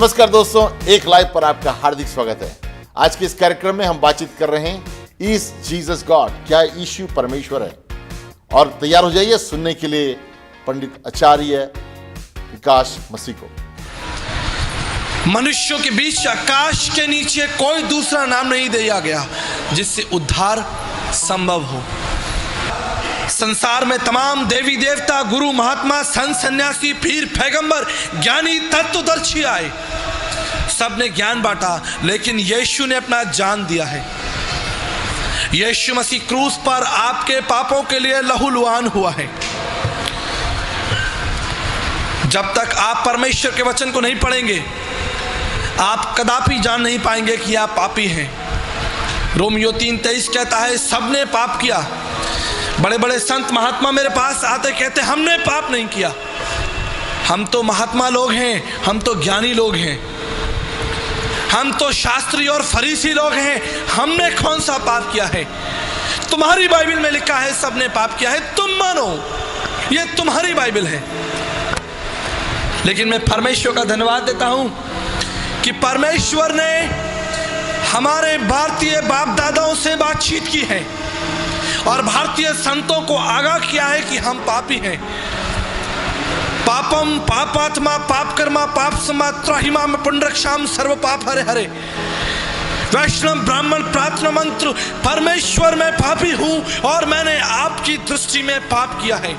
नमस्कार दोस्तों, एक लाइव पर आपका हार्दिक स्वागत है। आज के इस कार्यक्रम में हम बातचीत कर रहे हैं इज जीसस गॉड, क्या यीशु परमेश्वर है। और तैयार हो जाइए सुनने के लिए पंडित आचार्य विकास मसीह को। मनुष्यों के बीच आकाश के नीचे कोई दूसरा नाम नहीं दिया गया जिससे उद्धार संभव हो। संसार में तमाम देवी देवता, गुरु, महात्मा, संत, सन्यासी, पीर, पैगंबर, ज्ञानी, तत्वदर्शी आए, सबने ज्ञान बांटा, लेकिन यीशु ने अपना जान दिया है। यीशु मसीह क्रूस पर आपके पापों के लिए लहूलुहान हुआ है। जब तक आप परमेश्वर के वचन को नहीं पढ़ेंगे, आप कदापि जान नहीं पाएंगे कि आप पापी हैं। रोमियो 3:23 कहता है, सबने पाप किया। बड़े बड़े संत महात्मा मेरे पास आते कहते, हमने पाप नहीं किया। हम तो महात्मा लोग हैं, हम तो ज्ञानी लोग हैं, हम तो शास्त्री और फरीसी लोग हैं, हमने कौन सा पाप किया है? तुम्हारी बाइबल में लिखा है सबने पाप किया है, तुम मानो, ये तुम्हारी बाइबल है। लेकिन मैं परमेश्वर का धन्यवाद देता हूं कि परमेश्वर ने हमारे भारतीय बाप दादाओं से बातचीत की है और भारतीय संतों को आगाह किया है कि हम पापी हैं। पापम पापात्मा पाप कर्मा पाप समा त्राहिमा में पुंडरक्षाम सर्व पाप हरे हरे। वैष्णव ब्राह्मण प्रार्थना मंत्र, परमेश्वर मैं पापी हूं और मैंने आपकी दृष्टि में पाप किया है।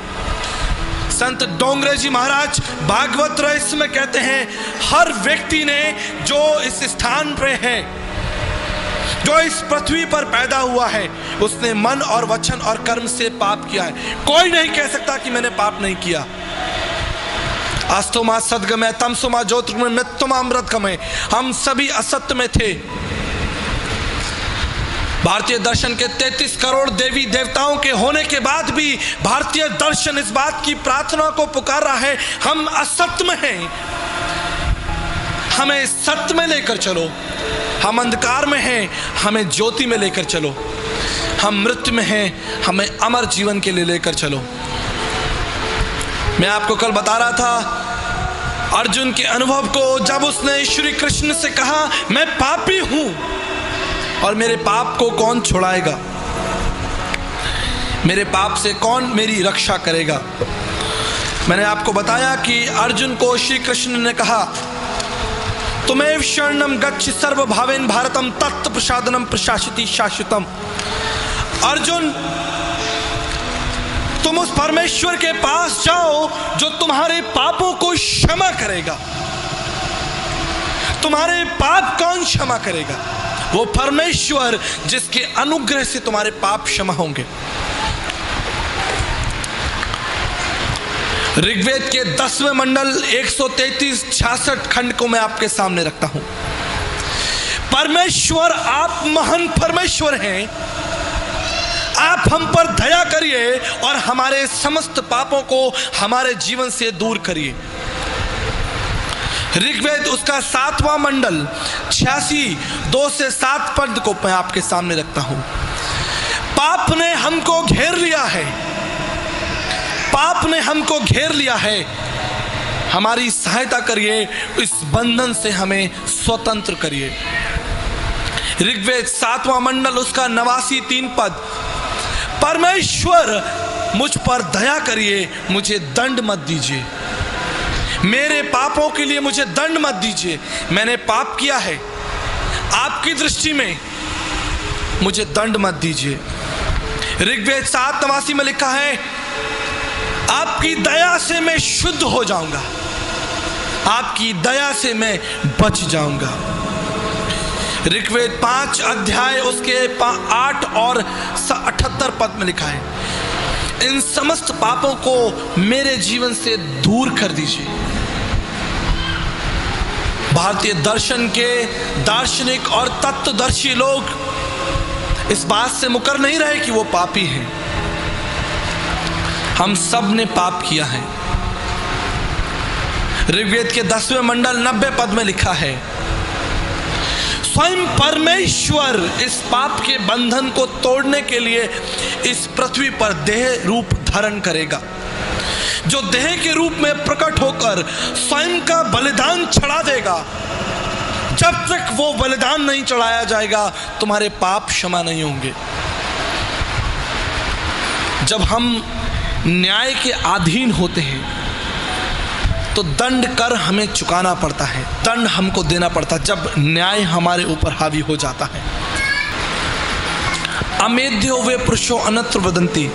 संत डोंगरे जी महाराज भागवत रहस्य में कहते हैं, हर व्यक्ति ने जो इस स्थान पे है, जो इस पृथ्वी पर पैदा हुआ है, उसने मन और वचन और कर्म से पाप किया है। कोई नहीं कह सकता कि मैंने पाप नहीं किया। अस्तोमा सद्गमय तमसोमा ज्योतिर्गमय मृत्युमा अमृतगमय, हम सभी असत्य में थे। भारतीय दर्शन के 33 करोड़ देवी देवताओं के होने के बाद भी भारतीय दर्शन इस बात की प्रार्थना को पुकार रहा है, हम असत्य में हैं, हमें सत्य में लेकर चलो। हम अंधकार में हैं, हमें ज्योति में लेकर चलो। हम मृत्यु में हैं, हमें अमर जीवन के लिए लेकर चलो। मैं आपको कल बता रहा था अर्जुन के अनुभव को, जब उसने श्री कृष्ण से कहा, मैं पापी हूं और मेरे पाप को कौन छुड़ाएगा, मेरे पाप से कौन मेरी रक्षा करेगा। मैंने आपको बताया कि अर्जुन को श्री कृष्ण ने कहा, तुम्हें शरणम गच्छ सर्व भावेन भारतम तत्व प्रसादनम प्रशासिति शाश्वतम। अर्जुन, तुम उस परमेश्वर के पास जाओ जो तुम्हारे पापों को क्षमा करेगा। तुम्हारे पाप कौन क्षमा करेगा? वो परमेश्वर जिसके अनुग्रह से तुम्हारे पाप क्षमा होंगे। ऋग्वेद के 10वें मंडल 133-66 खंड को मैं आपके सामने रखता हूं। परमेश्वर, आप महान परमेश्वर हैं, आप हम पर दया करिए और हमारे समस्त पापों को हमारे जीवन से दूर करिए। ऋग्वेद उसका 7वां मंडल 86:2 से 7 पद को मैं आपके सामने रखता हूं। पाप ने हमको घेर लिया है, पाप ने हमको घेर लिया है, हमारी सहायता करिए, इस बंधन से हमें स्वतंत्र करिए। ऋग्वेद 7वां मंडल उसका 89:3 पद, परमेश्वर मुझ पर दया करिए, मुझे दंड मत दीजिए, मेरे पापों के लिए मुझे दंड मत दीजिए। मैंने पाप किया है, आपकी दृष्टि में मुझे दंड मत दीजिए। ऋग्वेद 7:89 में लिखा है, आपकी दया से मैं शुद्ध हो जाऊंगा, आपकी दया से मैं बच जाऊंगा। ऋग्वेद 5 अध्याय उसके 8 और 78 पद में लिखा है, इन समस्त पापों को मेरे जीवन से दूर कर दीजिए। भारतीय दर्शन के दार्शनिक और तत्वदर्शी लोग इस बात से मुकर नहीं रहे कि वो पापी हैं। हम सब ने पाप किया है। ऋग्वेद के 10वें मंडल 90 पद में लिखा है, स्वयं परमेश्वर इस पाप के बंधन को तोड़ने के लिए इस पृथ्वी पर देह रूप धारण करेगा। जो देह के रूप में प्रकट होकर स्वयं का बलिदान चढ़ा देगा, जब तक वो बलिदान नहीं चढ़ाया जाएगा तुम्हारे पाप क्षमा नहीं होंगे। जब हम न्याय के अधीन होते हैं तो दंड कर हमें चुकाना पड़ता है, दंड हमको देना पड़ता है जब न्याय हमारे ऊपर हावी हो जाता है। अमेध्यो वे पुरुषो अनत्र वदंती,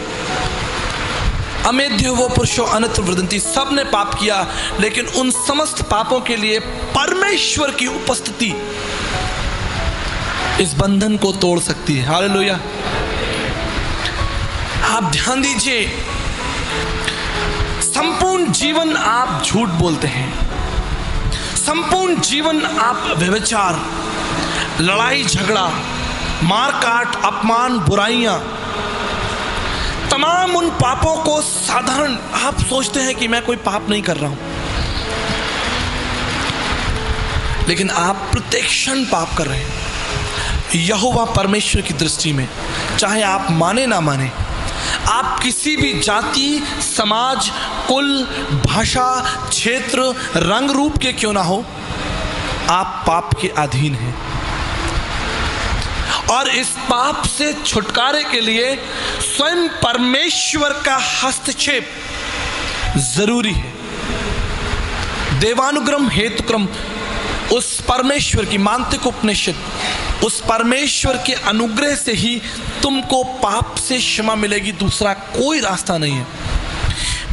अमेध्यो वो पुरुषो अनत्र वदंती। सब ने पाप किया, लेकिन उन समस्त पापों के लिए परमेश्वर की उपस्थिति इस बंधन को तोड़ सकती है। हालेलुया। आप ध्यान दीजिए, संपूर्ण जीवन आप झूठ बोलते हैं, संपूर्ण जीवन आप व्यभिचार, लड़ाई झगड़ा, मारकाट, अपमान, बुराइयां, तमाम उन पापों को साधारण आप सोचते हैं कि मैं कोई पाप नहीं कर रहा हूं, लेकिन आप प्रत्येक क्षण पाप कर रहे हैं। यहोवा परमेश्वर की दृष्टि में, चाहे आप माने ना माने, आप किसी भी जाति, समाज, कुल, भाषा, क्षेत्र, रंग रूप के क्यों ना हो, आप पाप के अधीन हैं। और इस पाप से छुटकारे के लिए स्वयं परमेश्वर का हस्तक्षेप जरूरी है। देवानुग्रह हेतुक्रम उस परमेश्वर की मांत्रिक उपनिषद, उस परमेश्वर के अनुग्रह से ही तुमको पाप से क्षमा मिलेगी, दूसरा कोई रास्ता नहीं है।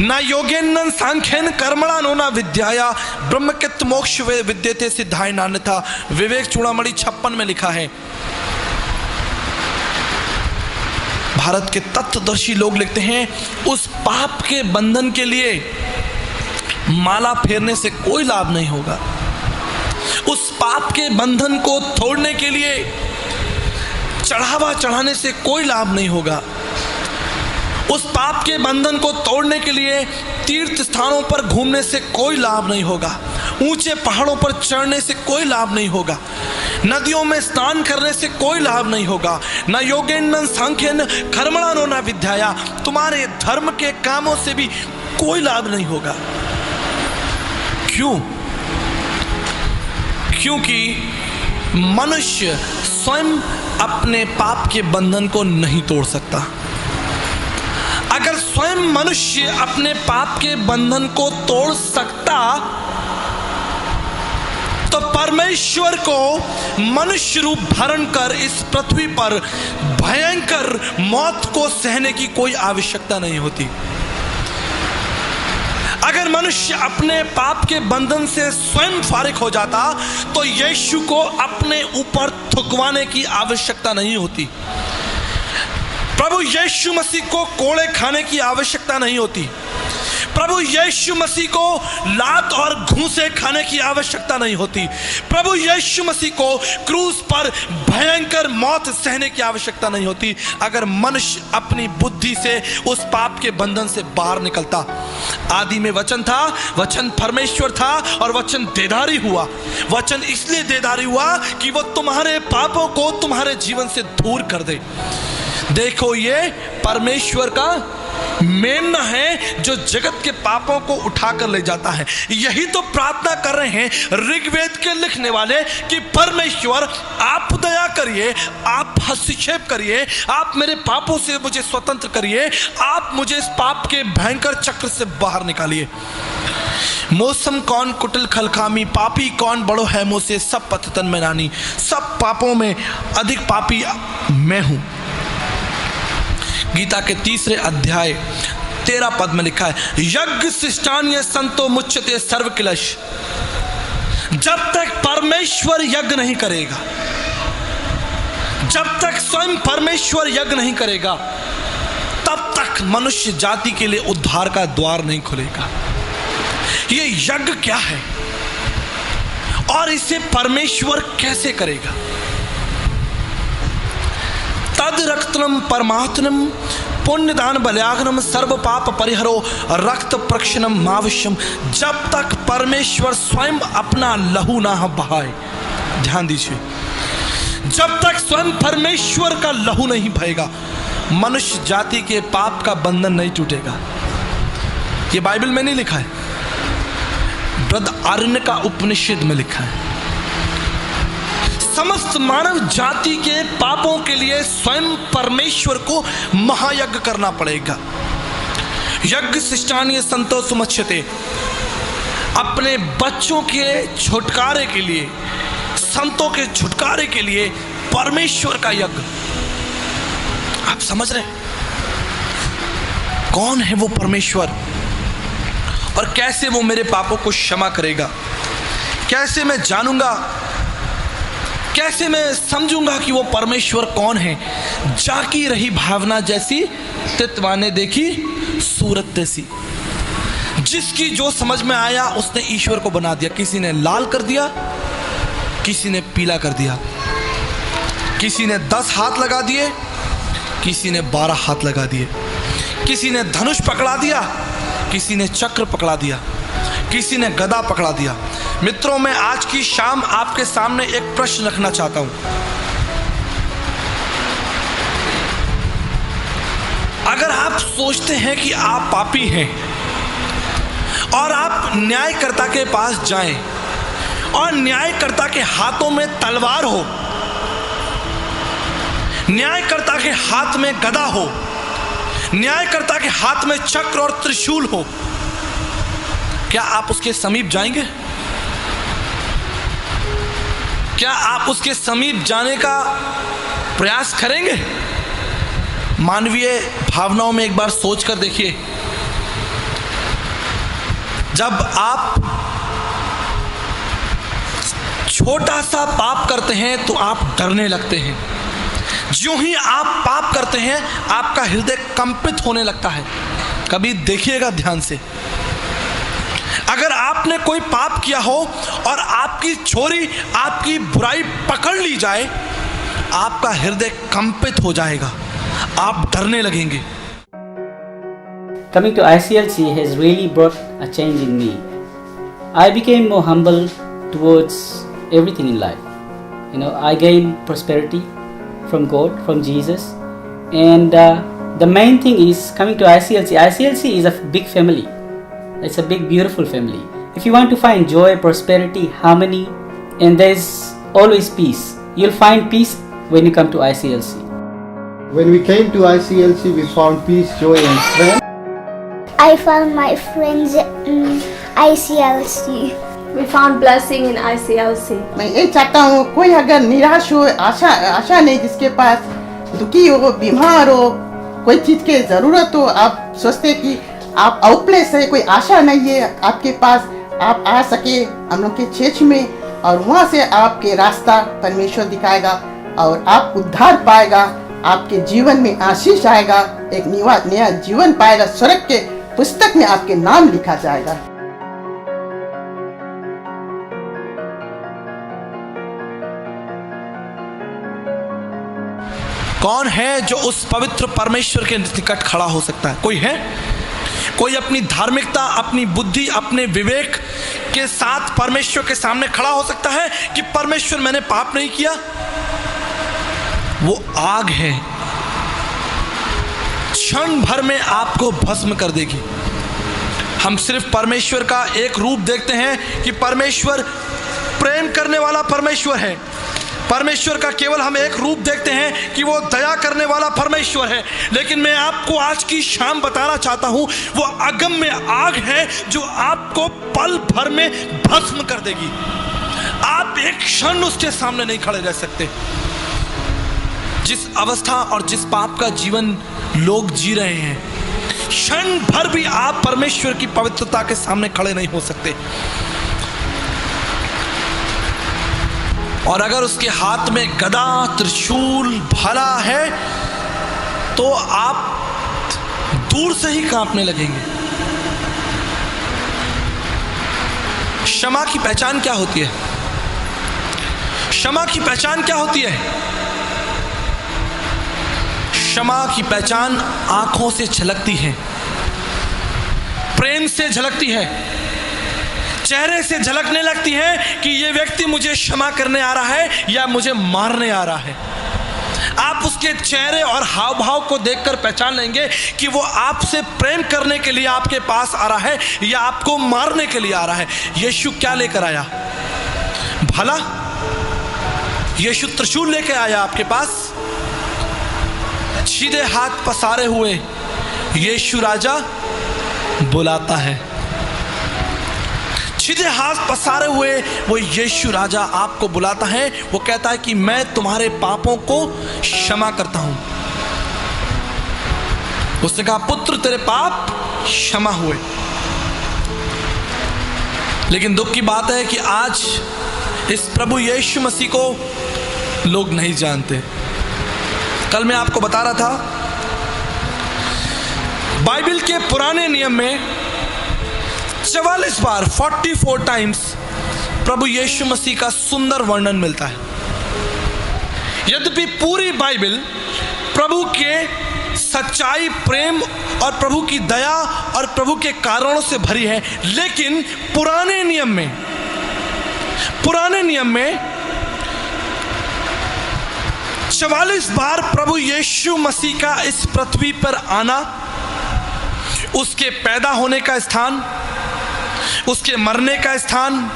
ना योगेन सांख्यन कर्मणा नो ना विद्याया ब्रह्मकित मोक्ष विद्यते सिद्धाय नान्यथा। विवेक चूड़ामणि 56 में लिखा है। भारत के तत्वदर्शी लोग लिखते हैं, उस पाप के बंधन के लिए माला फेरने से कोई लाभ नहीं होगा, उस पाप के बंधन को तोड़ने के लिए चढ़ावा चढ़ाने से कोई लाभ नहीं होगा, उस पाप के बंधन को तोड़ने के लिए तीर्थ स्थानों पर घूमने से कोई लाभ नहीं होगा, ऊंचे पहाड़ों पर चढ़ने से कोई लाभ नहीं होगा, नदियों में स्नान करने से कोई लाभ नहीं होगा। न योगेन न सांख्यन कर्मणा न विद्याया, तुम्हारे धर्म के कामों से भी कोई लाभ नहीं होगा। क्यों? क्योंकि मनुष्य स्वयं अपने पाप के बंधन को नहीं तोड़ सकता। अगर स्वयं मनुष्य अपने पाप के बंधन को तोड़ सकता तो परमेश्वर को मनुष्य रूप धारण कर इस पृथ्वी पर भयंकर मौत को सहने की कोई आवश्यकता नहीं होती। अगर मनुष्य अपने पाप के बंधन से स्वयं फारिग हो जाता तो यीशु को अपने ऊपर थुकवाने की आवश्यकता नहीं होती, प्रभु यीशु मसीह को कोड़े खाने की आवश्यकता नहीं होती, प्रभु यीशु मसीह को लात और घूंसे खाने की आवश्यकता नहीं होती, प्रभु यीशु मसीह को क्रूस पर भयंकर मौत सहने की आवश्यकता नहीं होती। अगर मनुष्य अपनी बुद्धि से उस पाप के बंधन से बाहर निकलता। आदि में वचन था, वचन परमेश्वर था और वचन देदारी हुआ। वचन इसलिए देदारी हुआ कि वो तुम्हारे पापों को तुम्हारे जीवन से दूर कर दे। देखो, ये परमेश्वर का मेमना है जो जगत के पापों को उठाकर ले जाता है। यही तो प्रार्थना कर रहे हैं ऋग्वेद के लिखने वाले कि परमेश्वर आप दया करिए, आप हस्तक्षेप करिए, आप मेरे पापों से मुझे स्वतंत्र करिए, आप मुझे इस पाप के भयंकर चक्र से बाहर निकालिए। मौसम कौन कुटिल खलकामी, पापी कौन बड़ो है मुझसे, सब पततन में नानी, सब पापों में अधिक पापी मैं हूं। गीता के 3 अध्याय 13 पद में लिखा है, यज्ञ शिष्टान्य संतो मुच्यते सर्व किलश। जब तक परमेश्वर यज्ञ नहीं करेगा, जब तक स्वयं परमेश्वर यज्ञ नहीं करेगा, तब तक मनुष्य जाति के लिए उद्धार का द्वार नहीं खुलेगा। ये यज्ञ क्या है और इसे परमेश्वर कैसे करेगा? तद रक्तनम परमात्मनम पुण्यदान बल्याग्नम सर्व पाप परिहरो रक्त प्रक्षणम मावश्यम। जब तक परमेश्वर स्वयं अपना लहू ना बहाए, ध्यान दीजिए, जब तक स्वयं परमेश्वर का लहू नहीं बहेगा, मनुष्य जाति के पाप का बंधन नहीं टूटेगा। ये बाइबल में नहीं लिखा है, बृहदारण्यक उपनिषद में लिखा है। समस्त मानव जाति के पापों के लिए स्वयं परमेश्वर को महायज्ञ करना पड़ेगा। यज्ञ शिष्टानीय संतो सुमच्छते, अपने बच्चों के छुटकारे के लिए, संतों के छुटकारे के लिए परमेश्वर का यज्ञ। आप समझ रहे हैं कौन है वो परमेश्वर और कैसे वो मेरे पापों को क्षमा करेगा? कैसे मैं जानूंगा, कैसे मैं समझूंगा कि वो परमेश्वर कौन है? जाकी रही भावना जैसी, तितवाने देखी सूरत जैसी। जिसकी जो समझ में आया उसने ईश्वर को बना दिया। किसी ने लाल कर दिया, किसी ने पीला कर दिया, किसी ने 10 हाथ लगा दिए, किसी ने 12 हाथ लगा दिए, किसी ने धनुष पकड़ा दिया, किसी ने चक्र पकड़ा दिया, किसी ने गदा पकड़ा दिया। मित्रों, मैं आज की शाम आपके सामने एक प्रश्न रखना चाहता हूं। अगर आप सोचते हैं कि आप पापी हैं और आप न्यायकर्ता के पास जाएं और न्यायकर्ता के हाथों में तलवार हो, न्यायकर्ता के हाथ में गदा हो, न्यायकर्ता के हाथ में चक्र और त्रिशूल हो, क्या आप उसके समीप जाएंगे? क्या आप उसके समीप जाने का प्रयास करेंगे? मानवीय भावनाओं में एक बार सोच कर देखिए। जब आप छोटा सा पाप करते हैं तो आप डरने लगते हैं। ज्यों ही आप पाप करते हैं आपका हृदय कंपित होने लगता है। कभी देखिएगा ध्यान से, अगर आपने कोई पाप किया हो और आपकी छोरी, आपकी बुराई पकड़ ली जाए, आपका हृदय कंपित हो जाएगा, आप डरने लगेंगे। Coming to ICLC has really brought a change in me. I became more humble towards everything in life. I gained prosperity from God, from Jesus, and the main thing is coming to ICLC. ICLC is a big family. It's a big, beautiful family. If you want to find joy, prosperity, harmony, and there's always peace, you'll find peace when you come to ICLC. When we came to ICLC, we found peace, joy, and strength. I found my friends in ICLC. We found blessing in ICLC. मैं ये चाहता हूँ कोई अगर निराश हो, आशा नहीं, जिसके पास दुखी हो, बीमार हो, कोई चीज़ की ज़रूरत हो, आप सोचते कि आप आउटप्लेस है, कोई आशा नहीं है आपके पास, आप आ सके हम लोग के चर्च में और वहाँ से आपके रास्ता परमेश्वर दिखाएगा और आप उद्धार पाएगा, आपके जीवन में आशीष आएगा, एक नया जीवन पाएगा, स्वर्ग के पुस्तक में आपके नाम लिखा जाएगा। कौन है जो उस पवित्र परमेश्वर के निकट खड़ा हो सकता है? कोई है? कोई अपनी धार्मिकता, अपनी बुद्धि, अपने विवेक के साथ परमेश्वर के सामने खड़ा हो सकता है कि परमेश्वर मैंने पाप नहीं किया? वो आग है, क्षण भर में आपको भस्म कर देगी। हम सिर्फ परमेश्वर का एक रूप देखते हैं कि परमेश्वर प्रेम करने वाला परमेश्वर है। परमेश्वर का केवल हम एक रूप देखते हैं कि वो दया करने वाला परमेश्वर है। लेकिन मैं आपको आज की शाम बताना चाहता हूं, वो अगम्य आग है जो आपको पल भर में भस्म कर देगी। आप एक क्षण उसके सामने नहीं खड़े रह सकते। जिस अवस्था और जिस पाप का जीवन लोग जी रहे हैं, क्षण भर भी आप परमेश्वर की पवित्रता के सामने खड़े नहीं हो सकते। और अगर उसके हाथ में गदा, त्रिशूल, भाला है तो आप दूर से ही कांपने लगेंगे। क्षमा की पहचान क्या होती है? क्षमा की पहचान क्या होती है? क्षमा की पहचान आंखों से झलकती है, प्रेम से झलकती है, चेहरे से झलकने लगती है कि ये व्यक्ति मुझे क्षमा करने आ रहा है या मुझे मारने आ रहा है। आप उसके चेहरे और हाव भाव को देखकर पहचान लेंगे कि वो आपसे प्रेम करने के लिए आपके पास आ रहा है या आपको मारने के लिए आ रहा है। यीशु क्या लेकर आया? भला? यीशु त्रिशूल लेके आया आपके पास, सीधे हाथ पसारे हुए यीशु राजा बुलाता है। सीधे हाथ पसारे हुए वो यीशु राजा आपको बुलाता है। वो कहता है कि मैं तुम्हारे पापों को क्षमा करता हूं। उसने कहा, पुत्र तेरे पाप क्षमा हुए। लेकिन दुख की बात है कि आज इस प्रभु यीशु मसीह को लोग नहीं जानते। कल मैं आपको बता रहा था, बाइबल के पुराने नियम में 44 बार 44 टाइम्स प्रभु यीशु मसीह का सुंदर वर्णन मिलता है। यद्यपि पूरी बाइबल प्रभु के सच्चाई, प्रेम और प्रभु की दया और प्रभु के कारणों से भरी है, लेकिन पुराने नियम में 44 बार प्रभु यीशु मसीह का इस पृथ्वी पर आना, उसके पैदा होने का स्थान, उसके मरने का स्थान,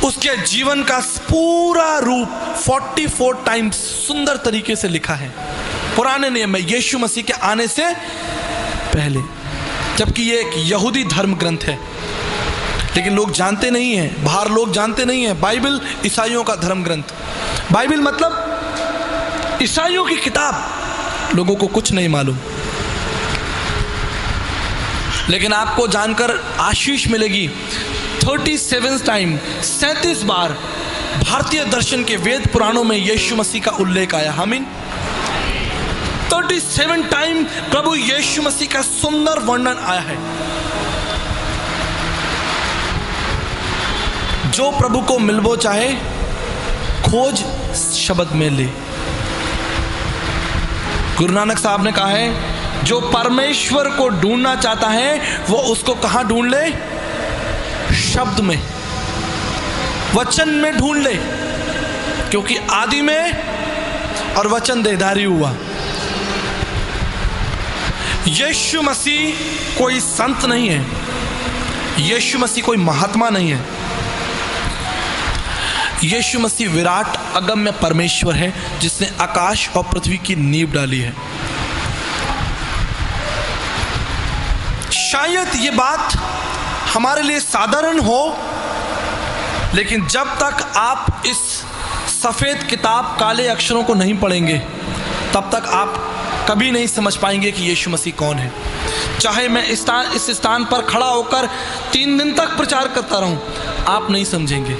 उसके जीवन का पूरा रूप 44 टाइम्स सुंदर तरीके से लिखा है पुराने नियम में, यीशु मसीह के आने से पहले। जबकि ये एक यहूदी धर्म ग्रंथ है, लेकिन लोग जानते नहीं हैं, बाहर लोग जानते नहीं हैं। बाइबल ईसाइयों का धर्म ग्रंथ, बाइबल मतलब ईसाइयों की किताब, लोगों को कुछ नहीं मालूम। लेकिन आपको जानकर आशीष मिलेगी, 37 टाइम 37 बार भारतीय दर्शन के वेद पुराणों में यीशु मसीह का उल्लेख आया। आमीन। 37 टाइम प्रभु यीशु मसीह का सुंदर वर्णन आया है। जो प्रभु को मिलबो चाहे, खोज शब्द में ले। गुरु नानक साहब ने कहा है, जो परमेश्वर को ढूंढना चाहता है वो उसको कहां ढूंढ ले? शब्द में, वचन में ढूंढ ले, क्योंकि आदि में और वचन देहधारी हुआ। यीशु मसीह कोई संत नहीं है, यीशु मसीह कोई महात्मा नहीं है। यीशु मसीह विराट अगम्य परमेश्वर है, जिसने आकाश और पृथ्वी की नींव डाली है। शायद ये बात हमारे लिए साधारण हो, लेकिन जब तक आप इस सफेद किताब काले अक्षरों को नहीं पढ़ेंगे, तब तक आप कभी नहीं समझ पाएंगे कि यीशु मसीह कौन है। चाहे मैं इस स्थान पर खड़ा होकर 3 दिन तक प्रचार करता रहूं, आप नहीं समझेंगे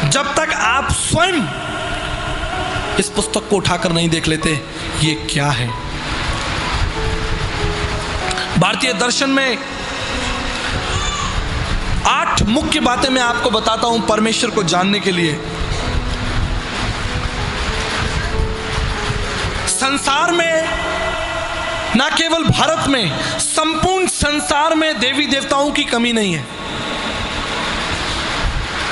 जब तक आप स्वयं इस पुस्तक को उठाकर नहीं देख लेते ये क्या है। भारतीय दर्शन में 8 मुख्य बातें मैं आपको बताता हूं परमेश्वर को जानने के लिए। संसार में, ना केवल भारत में, संपूर्ण संसार में देवी देवताओं की कमी नहीं है।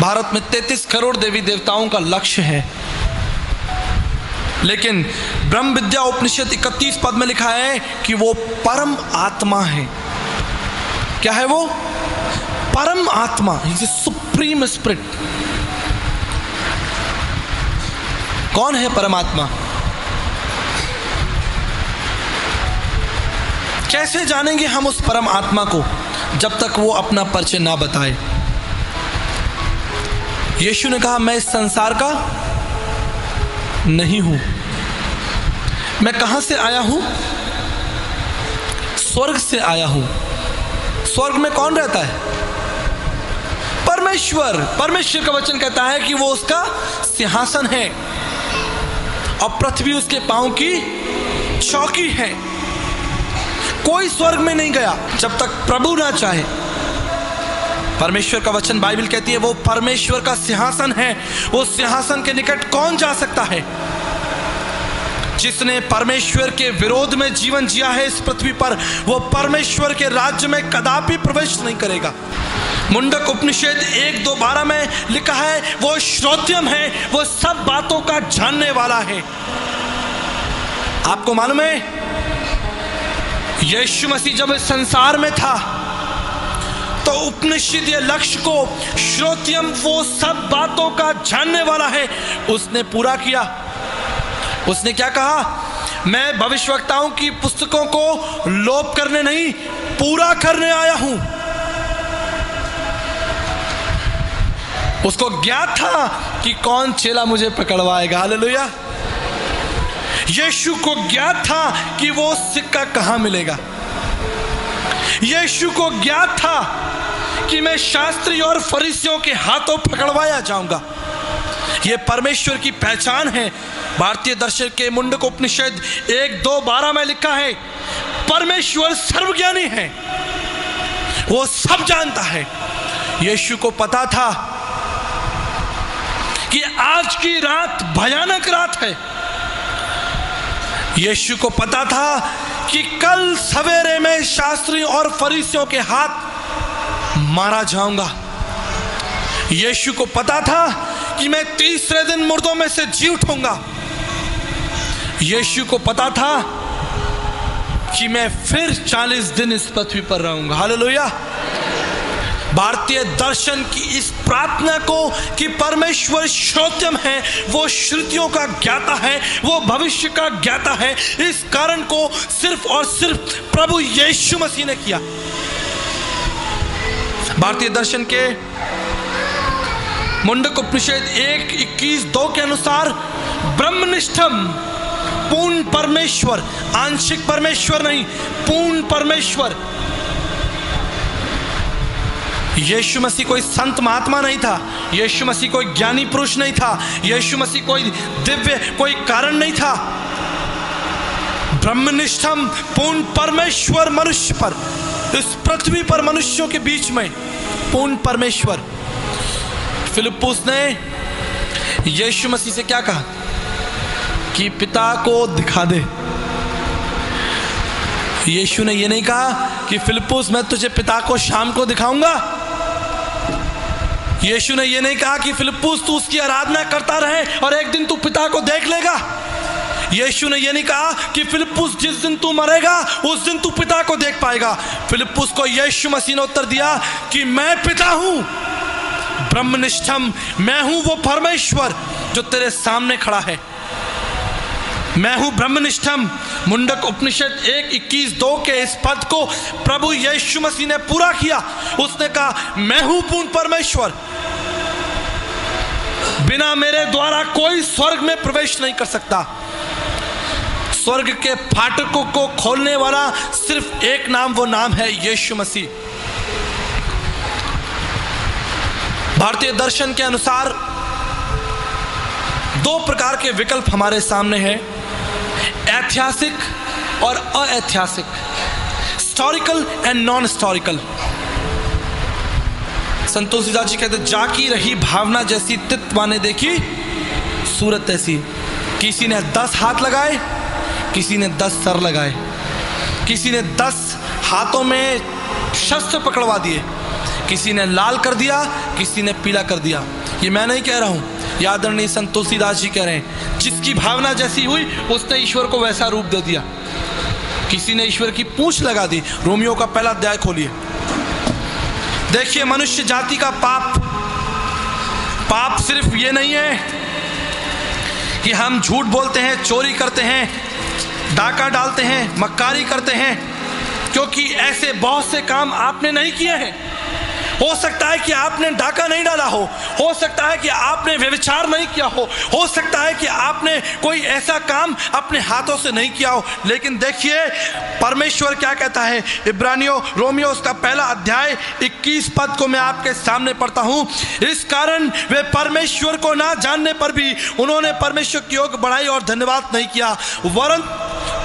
भारत में 33 करोड़ देवी देवताओं का लक्ष्य है, लेकिन ब्रह्म विद्या उपनिषद 31 पद में लिखा है कि वो परम आत्मा है। क्या है वो? परम आत्मा, सुप्रीम स्पिरिट। कौन है परमात्मा? कैसे जानेंगे हम उस परम आत्मा को जब तक वो अपना परिचय ना बताए। यीशु ने कहा, मैं इस संसार का नहीं हूं। मैं कहां से आया हूं? स्वर्ग से आया हूं। स्वर्ग में कौन रहता है? परमेश्वर। परमेश्वर का वचन कहता है कि वो उसका सिंहासन है और पृथ्वी उसके पांव की चौकी है। कोई स्वर्ग में नहीं गया जब तक प्रभु ना चाहे। परमेश्वर का वचन, बाइबल कहती है, वो परमेश्वर का सिंहासन है। वो सिंहासन के निकट कौन जा सकता है? जिसने परमेश्वर के विरोध में जीवन जिया है इस पृथ्वी पर, वो परमेश्वर के राज्य में कदापि प्रवेश नहीं करेगा। मुंडक उपनिषद 1:2-12 में लिखा है, वो श्रोत्यम है, वो सब बातों का जानने वाला है। आपको मालूम है, यीशु मसीह जब इस संसार में था तो उपनिषदीय लक्ष्य को श्रोत्यम वो सब बातों का जानने वाला है, उसने पूरा किया। उसने क्या कहा? मैं भविष्यवक्ताओं की पुस्तकों को लोप करने नहीं, पूरा करने आया हूं। उसको ज्ञात था कि कौन चेला मुझे पकड़वाएगा। हालेलुया। यीशु को ज्ञात था कि वो सिक्का कहां मिलेगा। यीशु को ज्ञात था कि मैं शास्त्री और फरीसियों के हाथों पकड़वाया जाऊंगा। यह परमेश्वर की पहचान है। भारतीय दर्शन के मुंडक उपनिषद 1:2-12 में लिखा है, परमेश्वर सर्वज्ञानी है, वो सब जानता है। यीशु को पता था कि आज की रात भयानक रात है। यीशु को पता था कि कल सवेरे में शास्त्री और फरीसियों के हाथ मारा जाऊंगा। यीशु को पता था कि मैं तीसरे दिन मुर्दों में से जी उठूंगा। यीशु को पता था कि मैं फिर 40 दिन इस पृथ्वी पर रहूंगा। हालेलुया। भारतीय दर्शन की इस प्रार्थना को कि परमेश्वर श्रोत्यम है, वो श्रुतियों का ज्ञाता है, वो भविष्य का ज्ञाता है, इस कारण को सिर्फ और सिर्फ प्रभु यीशु मसीह ने किया। भारतीय दर्शन के मुंडक उपनिषद 1:21-2 के अनुसार ब्रह्मनिष्ठम, पूर्ण परमेश्वर, आंशिक परमेश्वर नहीं, पूर्ण परमेश्वर। यीशु मसीह कोई संत महात्मा नहीं था, यीशु मसीह कोई ज्ञानी पुरुष नहीं था, यीशु मसीह कोई दिव्य कोई कारण नहीं था। ब्रह्मनिष्ठम, पूर्ण परमेश्वर मनुष्य पर, इस पृथ्वी पर मनुष्यों के बीच में पूर्ण परमेश्वर। फिलिप्पुस ने यीशु मसीह से क्या कहा कि पिता को दिखा दे। यीशु ने यह नहीं कहा कि फिलिप्पुस मैं तुझे पिता को शाम को दिखाऊंगा। यीशु ने यह नहीं कहा कि फिलिप्पुस तू उसकी आराधना करता रहे और एक दिन तू पिता को देख लेगा। यीशु ने यह नहीं कहा कि फिलिप्पुस जिस दिन तू मरेगा उस दिन तू पिता को देख पाएगा। फिलिप्पुस को यीशु मसीह ने उत्तर दिया कि मैं पिता हूं, ब्रह्मनिष्ठम, मैं हूं वो परमेश्वर जो तेरे सामने खड़ा है। मैं हूं ब्रह्मनिष्ठम। मुंडक उपनिषद 1:21-2 के इस पद को प्रभु यीशु मसीह ने पूरा किया। उसने कहा मैं हूं पूर्ण परमेश्वर, बिना मेरे द्वारा कोई स्वर्ग में प्रवेश नहीं कर सकता। स्वर्ग के फाटकों को खोलने वाला सिर्फ एक नाम, वो नाम है यीशु मसीह। भारतीय दर्शन के अनुसार 2 प्रकार के विकल्प हमारे सामने हैं, ऐतिहासिक और अऐतिहासिक, हिस्टोरिकल एंड नॉन हिस्टोरिकल। संत तुलसीदास जी कहते जाकी रही भावना जैसी तित माने देखी सूरत ऐसी। किसी ने 10 हाथ लगाए, किसी ने 10 सर लगाए, किसी ने 10 हाथों में शस्त्र पकड़वा दिए, किसी ने लाल कर दिया, किसी ने पीला कर दिया। ये मैं नहीं कह रहा हूं, आदरणीय संत तुलसीदास जी कह रहे हैं। जिसकी भावना जैसी हुई उसने ईश्वर को वैसा रूप दे दिया। किसी ने ईश्वर की पूंछ लगा दी। रोमियो का पहला अध्याय खोलिए, देखिए मनुष्य जाति का पाप सिर्फ ये नहीं है कि हम झूठ बोलते हैं, चोरी करते हैं, डाका डालते हैं, मक्कारी करते हैं, क्योंकि ऐसे बहुत से काम आपने नहीं किए हैं। हो सकता है कि आपने डाका नहीं डाला हो सकता है कि आपने व्यभिचार नहीं किया हो सकता है कि आपने कोई ऐसा काम अपने हाथों से नहीं किया हो, लेकिन देखिए परमेश्वर क्या कहता है। इब्रानियों रोमियो उसका पहला अध्याय 21 पद को मैं आपके सामने पढ़ता हूं। इस कारण वे परमेश्वर को ना जानने पर भी उन्होंने परमेश्वर की ओर बढ़ाई और धन्यवाद नहीं किया,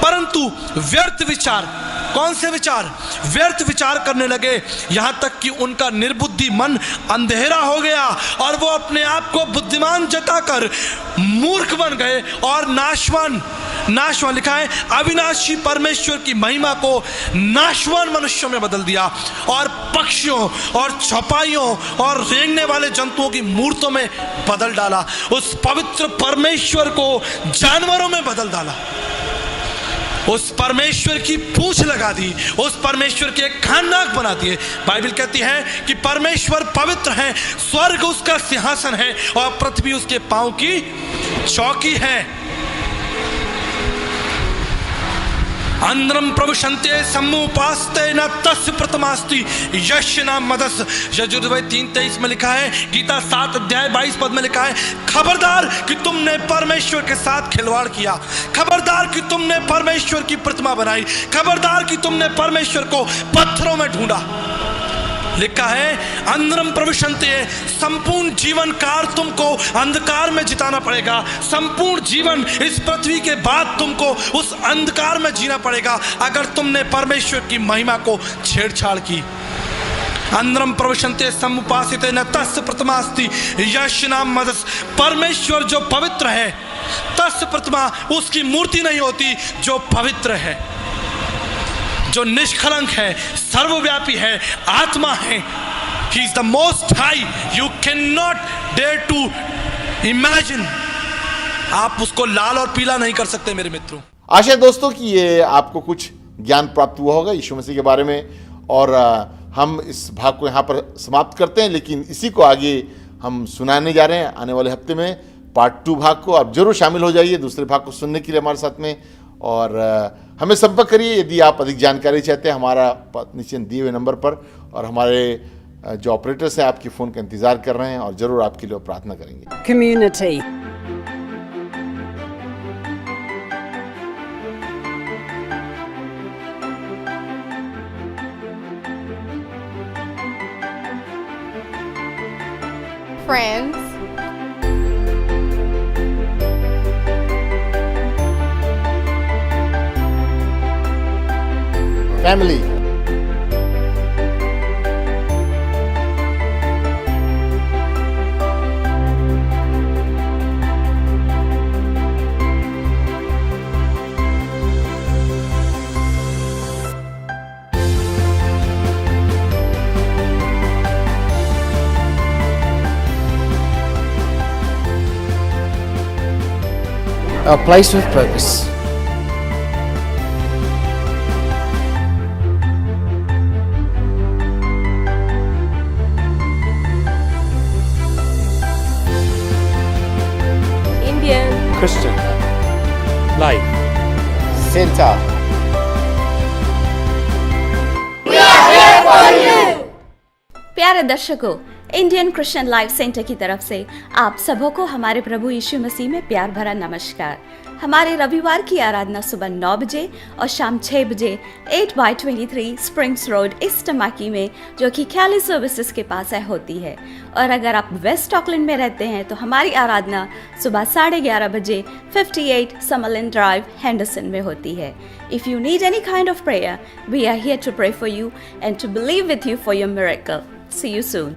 परंतु व्यर्थ विचार, कौन से विचार? व्यर्थ विचार करने लगे, यहां तक कि उनका निर्बुद्धि मन अंधेरा हो गया और वो अपने आप को बुद्धिमान जताकर मूर्ख बन गए और नाशवान लिखा है अविनाशी परमेश्वर की महिमा को नाशवान मनुष्यों में बदल दिया और पक्षियों और चौपाइयों और रेंगने वाले जंतुओं की मूर्तों में बदल डाला। उस पवित्र परमेश्वर को जानवरों में बदल डाला। उस परमेश्वर की पूंछ लगा दी, उस परमेश्वर के खानदान बना दिए। बाइबल कहती है कि परमेश्वर पवित्र है, स्वर्ग उसका सिंहासन है और पृथ्वी उसके पांव की चौकी है। अंद्रम प्रभुशंते सम्मुपास्ते न तस्य प्रथमास्ति यश नाम मदस। यजुर्वेद 3:23 में लिखा है, गीता 7 अध्याय 22 पद में लिखा है, खबरदार कि तुमने परमेश्वर के साथ खिलवाड़ किया, खबरदार कि तुमने परमेश्वर की प्रतिमा बनाई, खबरदार कि तुमने परमेश्वर को पत्थरों में ढूंढा। लिखा है अंधरम प्रविशन्ते, संपूर्ण जीवन काल तुमको अंधकार में जिताना पड़ेगा। संपूर्ण जीवन इस पृथ्वी के बाद तुमको उस अंधकार में जीना पड़ेगा अगर तुमने परमेश्वर की महिमा को छेड़छाड़ की। अंधरम प्रविशन्ते समुपासिते न तस्य प्रथमास्ति यश नाम मदस। परमेश्वर जो पवित्र है, तस्य प्रतिमा उसकी मूर्ति नहीं होती, जो पवित्र है, जो निष्कलंक है, सर्वव्यापी है, आत्मा है। He is the most high. You cannot dare to imagine. आप उसको लाल और पीला नहीं कर सकते मेरे मित्रों। आशा है दोस्तों कि ये आपको कुछ ज्ञान प्राप्त हुआ होगा यीशु मसीह के बारे में, और हम इस भाग को यहाँ पर समाप्त करते हैं, लेकिन इसी को आगे हम सुनाने जा रहे हैं आने वाले हफ्ते में, पार्ट 2 भाग को। आप जरूर शामिल हो जाइए दूसरे भाग को सुनने के लिए हमारे साथ में, और हमें संपर्क करिए यदि आप अधिक जानकारी चाहते हैं, हमारा नीचे दिए हुए नंबर पर, और हमारे जो ऑपरेटर्स हैं आपके फ़ोन का इंतज़ार कर रहे हैं और ज़रूर आपके लिए प्रार्थना करेंगे। Community. Friends. Family. A place with purpose. Indian. Christian life Center. प्यारे दर्शकों, इंडियन क्रिश्चियन लाइफ सेंटर की तरफ से आप सबों को हमारे प्रभु यीशु मसीह में प्यार भरा नमस्कार। हमारे रविवार की आराधना सुबह 9 बजे और शाम 6 बजे 8/23 स्प्रिंग्स रोड ईस्ट टमाकी में, जो कि कैली सर्विसेज के पास है, होती है। और अगर आप वेस्ट ऑकलैंड में रहते हैं तो हमारी आराधना सुबह 11:30 बजे 58 समरलैंड ड्राइव हेंडरसन में होती है। If you need any kind of prayer, we are here to pray for you and to believe with you for your miracle. See you soon.